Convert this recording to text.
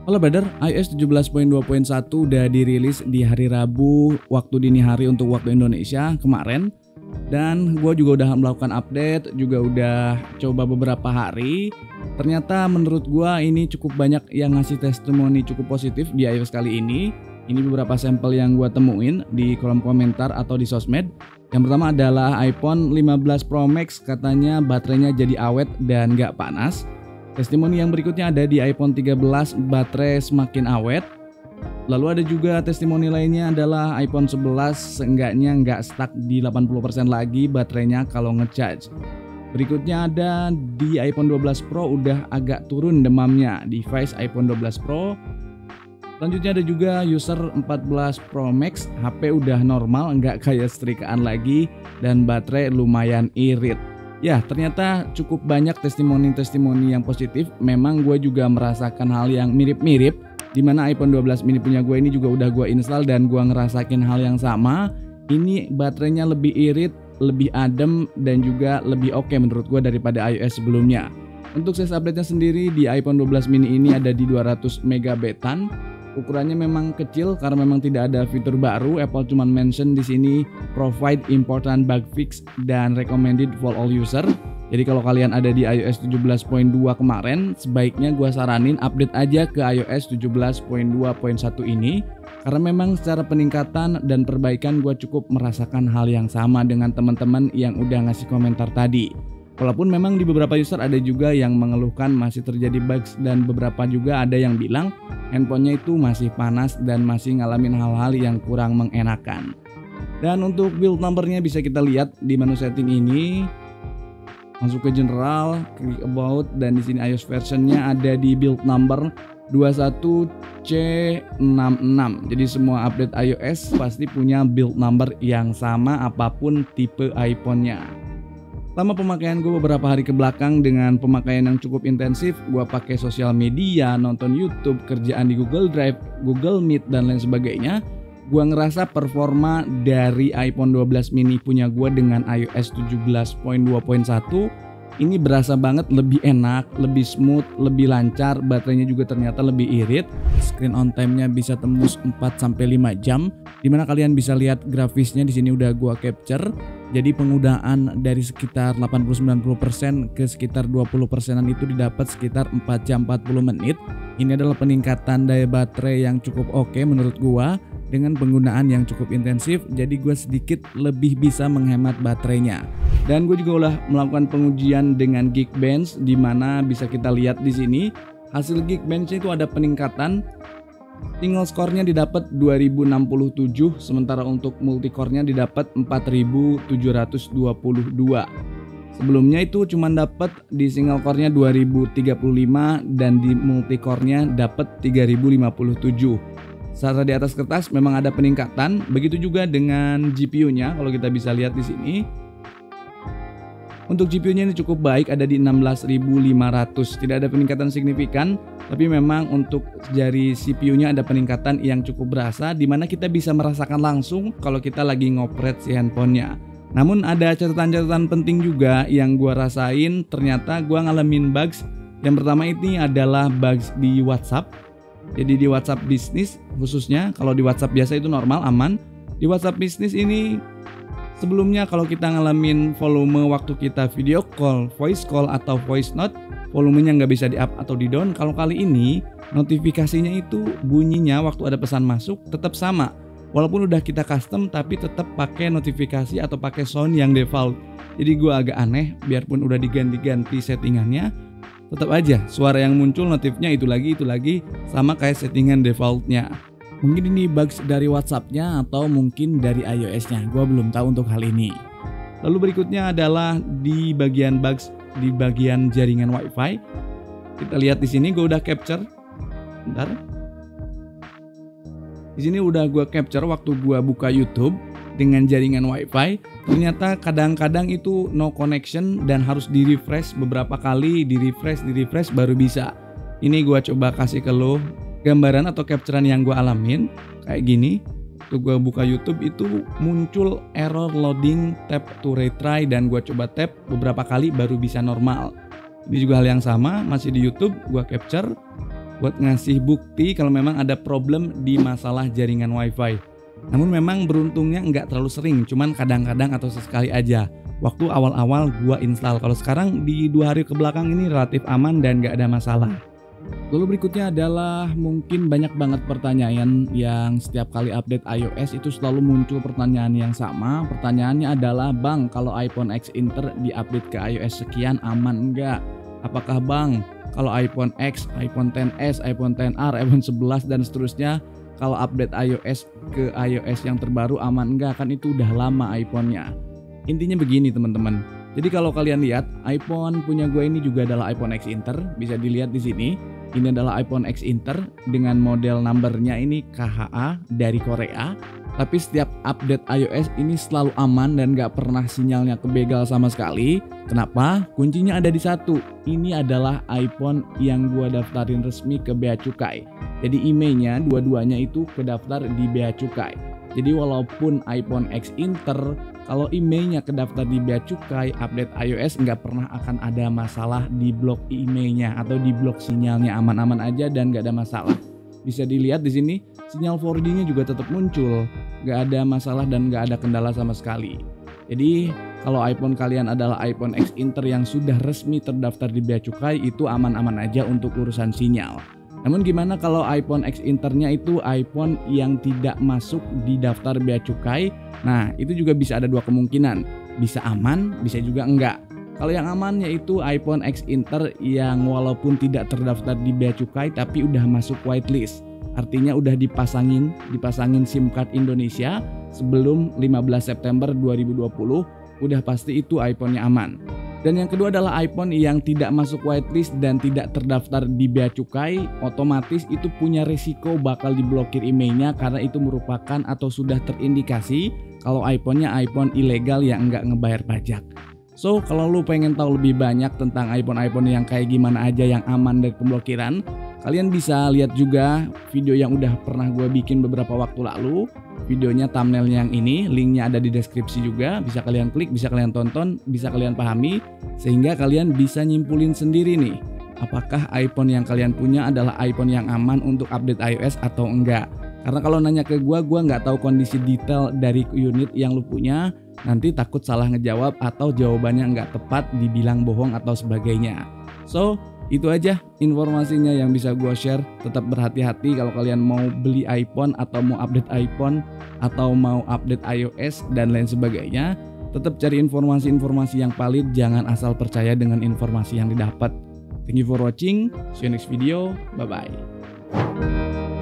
Halo brother, iOS 17.2.1 udah dirilis di hari Rabu waktu dini hari untuk waktu Indonesia kemarin. Dan gue juga udah melakukan update, juga udah coba beberapa hari. Ternyata menurut gue ini cukup banyak yang ngasih testimoni cukup positif di iOS kali ini. Ini beberapa sampel yang gue temuin di kolom komentar atau di sosmed. Yang pertama adalah iPhone 15 Pro Max, katanya baterainya jadi awet dan gak panas. Testimoni yang berikutnya ada di iPhone 13, baterai semakin awet. Lalu ada juga testimoni lainnya adalah iPhone 11 seenggaknya nggak stuck di 80% lagi baterainya kalau ngecharge. Berikutnya ada di iPhone 12 Pro udah agak turun demamnya device iPhone 12 Pro. Selanjutnya ada juga user 14 Pro Max, HP udah normal nggak kayak setrikaan lagi dan baterai lumayan irit. Ya, ternyata cukup banyak testimoni-testimoni yang positif. Memang gue juga merasakan hal yang mirip-mirip, dimana iPhone 12 mini punya gue ini juga udah gue install dan gue ngerasakin hal yang sama. Ini baterainya lebih irit, lebih adem, dan juga lebih oke menurut gue daripada iOS sebelumnya. Untuk size update-nya sendiri di iPhone 12 mini ini ada di 200 MB. Ukurannya memang kecil karena memang tidak ada fitur baru. Apple cuman mention di sini provide important bug fix dan recommended for all user. Jadi kalau kalian ada di iOS 17.2 kemarin, sebaiknya gua saranin update aja ke iOS 17.2.1 ini karena memang secara peningkatan dan perbaikan gua cukup merasakan hal yang sama dengan teman-teman yang udah ngasih komentar tadi. Walaupun memang di beberapa user ada juga yang mengeluhkan masih terjadi bugs dan beberapa juga ada yang bilang handphonenya itu masih panas dan masih ngalamin hal-hal yang kurang mengenakan. Dan untuk build numbernya bisa kita lihat di menu setting ini. Masuk ke general, klik about, dan di sini iOS versionnya ada di build number 21C66. Jadi semua update iOS pasti punya build number yang sama apapun tipe iPhone-nya. Selama pemakaian gue beberapa hari ke belakang dengan pemakaian yang cukup intensif, gue pakai sosial media, nonton YouTube, kerjaan di Google Drive, Google Meet, dan lain sebagainya. Gue ngerasa performa dari iPhone 12 mini punya gue dengan iOS 17.2.1 ini berasa banget lebih enak, lebih smooth, lebih lancar, baterainya juga ternyata lebih irit. Screen on time-nya bisa tembus 4-5 jam, dimana kalian bisa lihat grafisnya di sini udah gua capture. Jadi penggunaan dari sekitar 80-90% ke sekitar 20%-an itu didapat sekitar 4 jam 40 menit. Ini adalah peningkatan daya baterai yang cukup oke menurut gua dengan penggunaan yang cukup intensif. Jadi gua sedikit lebih bisa menghemat baterainya. Dan gue juga udah melakukan pengujian dengan Geekbench, di mana bisa kita lihat di sini hasil Geekbench itu ada peningkatan. Single score-nya didapat 2067, sementara untuk multicore-nya didapat 4722. Sebelumnya itu cuma dapat di single core-nya 2035 dan di multicore-nya dapat 3057. Secara di atas kertas memang ada peningkatan, begitu juga dengan GPU-nya kalau kita bisa lihat di sini. Untuk GPU-nya ini cukup baik, ada di 16.500. Tidak ada peningkatan signifikan, tapi memang untuk dari CPU-nya ada peningkatan yang cukup berasa, di mana kita bisa merasakan langsung kalau kita lagi ngopret si handphonenya. Namun ada catatan-catatan penting juga yang gua rasain. Ternyata gua ngalamin bugs. Yang pertama ini adalah bugs di WhatsApp. Jadi di WhatsApp bisnis khususnya, kalau di WhatsApp biasa itu normal, aman. Di WhatsApp bisnis ini sebelumnya kalau kita ngalamin volume waktu kita video call, voice call, atau voice note, volumenya nggak bisa di up atau di down. Kalau kali ini notifikasinya itu bunyinya waktu ada pesan masuk tetap sama. Walaupun udah kita custom tapi tetap pakai notifikasi atau pakai sound yang default. Jadi gue agak aneh, biarpun udah diganti-ganti settingannya, tetap aja suara yang muncul notifnya itu lagi sama kayak settingan defaultnya. Mungkin ini bugs dari WhatsApp-nya atau mungkin dari iOS-nya. Gua belum tahu untuk hal ini. Lalu berikutnya adalah di bagian bugs di bagian jaringan WiFi. Kita lihat di sini gua udah capture. Bentar. Di sini udah gua capture waktu gua buka YouTube dengan jaringan WiFi. Ternyata kadang-kadang itu no connection dan harus di-refresh beberapa kali, di-refresh baru bisa. Ini gua coba kasih ke lo gambaran atau capturean yang gue alamin kayak gini. Tuh gue buka YouTube itu muncul error loading tap to retry dan gue coba tap beberapa kali baru bisa normal. Ini juga hal yang sama, masih di YouTube gue capture. buat ngasih bukti kalau memang ada problem di masalah jaringan WiFi. Namun memang beruntungnya nggak terlalu sering, cuman kadang-kadang atau sesekali aja. Waktu awal-awal gua install. Kalau sekarang di 2 hari ke belakang ini relatif aman dan nggak ada masalah. Lalu berikutnya adalah mungkin banyak banget pertanyaan yang setiap kali update iOS itu selalu muncul pertanyaan yang sama. Pertanyaannya adalah, Bang, kalau iPhone X Inter di-update ke iOS sekian aman enggak? Apakah Bang, kalau iPhone X, iPhone XS, iPhone XR, iPhone 11 dan seterusnya, kalau update iOS ke iOS yang terbaru aman enggak? Kan itu udah lama iPhone-nya. Intinya begini teman-teman. Jadi kalau kalian lihat, iPhone punya gue ini juga adalah iPhone X Inter, bisa dilihat di sini. Ini adalah iPhone X Inter dengan model numbernya ini KHA dari Korea. Tapi setiap update iOS ini selalu aman dan gak pernah sinyalnya kebegal sama sekali. Kenapa? Kuncinya ada di satu. Ini adalah iPhone yang gua daftarin resmi ke Bea Cukai. Jadi emailnya dua-duanya itu kedaftar di Bea Cukai. Jadi walaupun iPhone X Inter, kalau emailnya kedaftar di Bea Cukai, update iOS nggak pernah akan ada masalah di blok emailnya atau di blok sinyalnya, aman-aman aja dan nggak ada masalah. Bisa dilihat di sini, sinyal 4G-nya juga tetap muncul, nggak ada masalah dan nggak ada kendala sama sekali. Jadi kalau iPhone kalian adalah iPhone X Inter yang sudah resmi terdaftar di Bea Cukai, itu aman-aman aja untuk urusan sinyal. Namun gimana kalau iPhone X Internya itu iPhone yang tidak masuk di daftar Bea Cukai? Nah, itu juga bisa ada dua kemungkinan. Bisa aman, bisa juga enggak. Kalau yang aman yaitu iPhone X Inter yang walaupun tidak terdaftar di Bea Cukai tapi udah masuk whitelist. Artinya udah dipasangin SIM card Indonesia sebelum 15 September 2020, udah pasti itu iPhone-nya aman. Dan yang kedua adalah iPhone yang tidak masuk whitelist dan tidak terdaftar di Bea Cukai, otomatis itu punya risiko bakal diblokir emailnya karena itu merupakan atau sudah terindikasi kalau iPhone-nya iPhone ilegal yang enggak ngebayar pajak. So, kalau lu pengen tahu lebih banyak tentang iPhone yang kayak gimana aja yang aman dari pemblokiran, kalian bisa lihat juga video yang udah pernah gue bikin beberapa waktu lalu. Videonya thumbnailnya yang ini, linknya ada di deskripsi juga, bisa kalian klik, bisa kalian tonton, bisa kalian pahami, sehingga kalian bisa nyimpulin sendiri nih, apakah iPhone yang kalian punya adalah iPhone yang aman untuk update iOS atau enggak. Karena kalau nanya ke gue nggak tahu kondisi detail dari unit yang lu punya, nanti takut salah ngejawab atau jawabannya nggak tepat, dibilang bohong atau sebagainya. So, itu aja informasinya yang bisa gue share. Tetap berhati-hati kalau kalian mau beli iPhone atau mau update iPhone atau mau update iOS dan lain sebagainya. Tetap cari informasi-informasi yang valid, jangan asal percaya dengan informasi yang didapat. Thank you for watching, see you next video, bye bye.